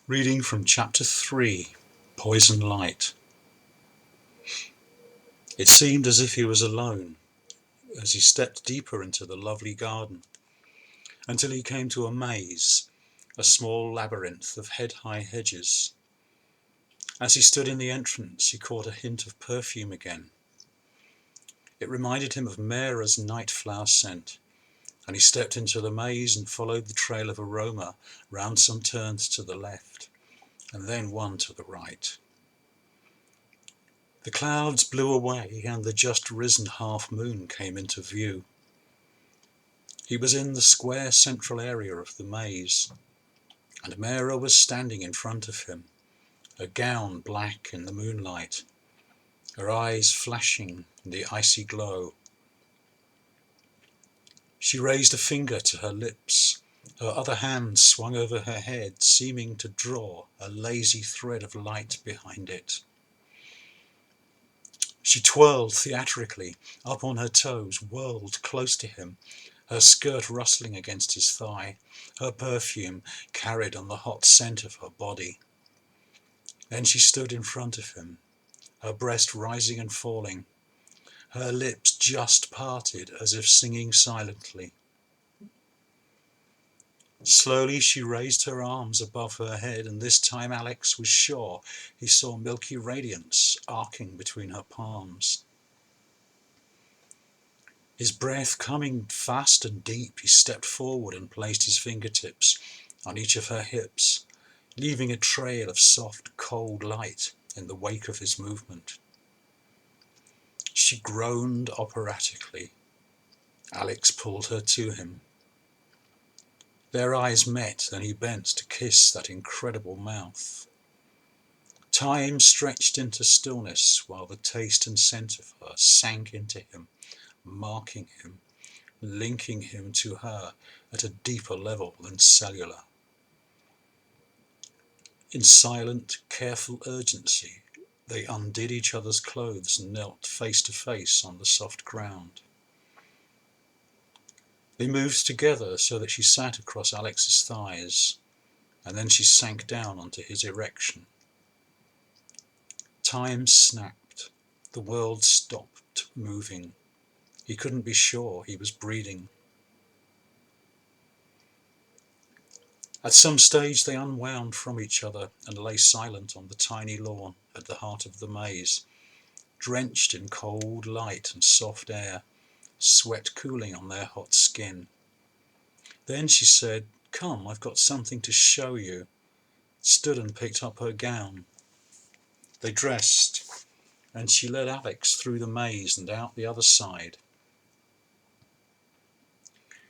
Reading from Chapter 3, Poison Light. It seemed as if he was alone as he stepped deeper into the lovely garden, until he came to a maze, a small labyrinth of head-high hedges. As he stood in the entrance, he caught a hint of perfume again. It reminded him of Mera's night flower scent, and he stepped into the maze and followed the trail of aroma round some turns to the left, and then one to the right. The clouds blew away and the just risen half-moon came into view. He was in the square central area of the maze, and Mera was standing in front of him, her gown black in the moonlight, her eyes flashing in the icy glow. She raised a finger to her lips, her other hand swung over her head, seeming to draw a lazy thread of light behind it. She twirled theatrically, up on her toes, whirled close to him, her skirt rustling against his thigh, her perfume carried on the hot scent of her body. Then she stood in front of him, her breast rising and falling, her lips just parted as if singing silently. Slowly she raised her arms above her head, and this time Alex was sure he saw milky radiance arcing between her palms. His breath coming fast and deep, he stepped forward and placed his fingertips on each of her hips, leaving a trail of soft, cold light in the wake of his movement. She groaned operatically. Alex pulled her to him. Their eyes met, and he bent to kiss that incredible mouth. Time stretched into stillness while the taste and scent of her sank into him, marking him, linking him to her at a deeper level than cellular. In silent, careful urgency, they undid each other's clothes and knelt face to face on the soft ground. They moved together so that she sat across Alex's thighs, and then she sank down onto his erection. Time snapped. The world stopped moving. He couldn't be sure he was breathing. At some stage they unwound from each other and lay silent on the tiny lawn at the heart of the maze, drenched in cold light and soft air, sweat cooling on their hot skin. Then she said, "Come, I've got something to show you," stood and picked up her gown. They dressed, and she led Alex through the maze and out the other side.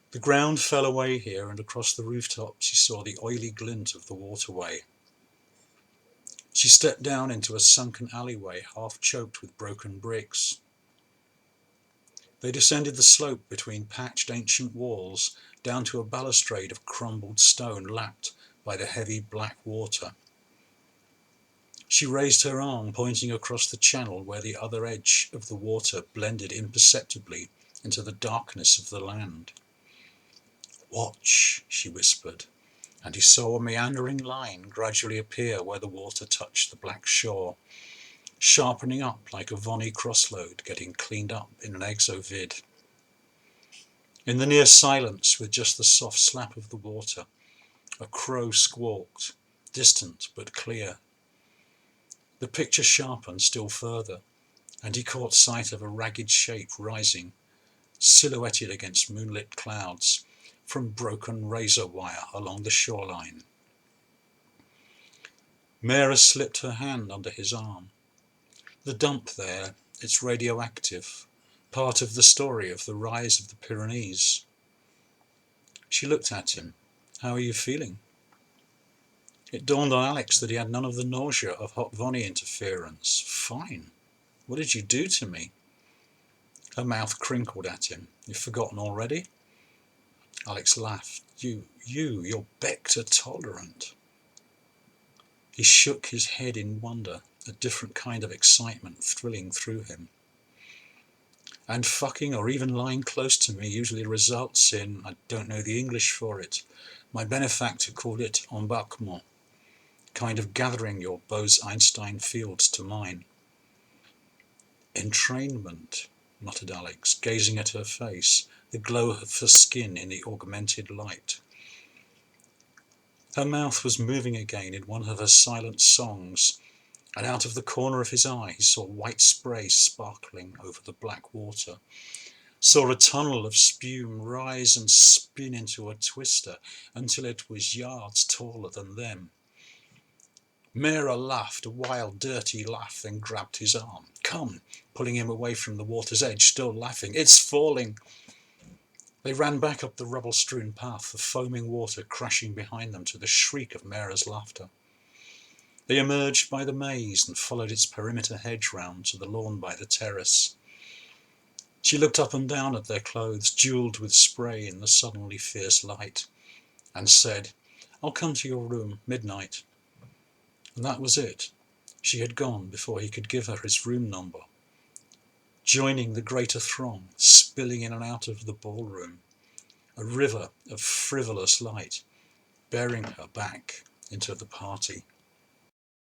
The ground fell away here, and across the rooftops she saw the oily glint of the waterway. She stepped down into a sunken alleyway, half choked with broken bricks. They descended the slope between patched ancient walls, down to a balustrade of crumbled stone lapped by the heavy black water. She raised her arm, pointing across the channel where the other edge of the water blended imperceptibly into the darkness of the land. "Watch," she whispered, and he saw a meandering line gradually appear where the water touched the black shore, sharpening up like a Vonnie crossload getting cleaned up in an exovid. In the near silence, with just the soft slap of the water, a crow squawked, distant but clear. The picture sharpened still further, and he caught sight of a ragged shape rising, silhouetted against moonlit clouds, from broken razor wire along the shoreline. Mera slipped her hand under his arm. "The dump there, it's radioactive, part of the story of the rise of the Pyrenees." She looked at him. "How are you feeling?" It dawned on Alex that he had none of the nausea of hot Vonnie interference. "Fine. What did you do to me?" Her mouth crinkled at him. "You've forgotten already?" Alex laughed. You're Bector tolerant." He shook his head in wonder, a different kind of excitement thrilling through him. "And fucking or even lying close to me usually results in, I don't know the English for it. My benefactor called it embarquement. kind of gathering your Bose-Einstein fields to mine. Entrainment, muttered Alex, gazing at her face, the glow of her skin in the augmented light. Her mouth was moving again in one of her silent songs, and out of the corner of his eye he saw white spray sparkling over the black water, saw a tunnel of spume rise and spin into a twister until it was yards taller than them. Mira laughed, a wild, dirty laugh, then grabbed his arm. Come, pulling him away from the water's edge, still laughing. It's falling. They ran back up the rubble-strewn path, the foaming water crashing behind them to the shriek of Mira's laughter. They emerged by the maze and followed its perimeter hedge round to the lawn by the terrace. She looked up and down at their clothes, jewelled with spray in the suddenly fierce light, and said, I'll come to your room, midnight. And that was it. She had gone before he could give her his room number, joining the greater throng, spilling in and out of the ballroom, a river of frivolous light, bearing her back into the party.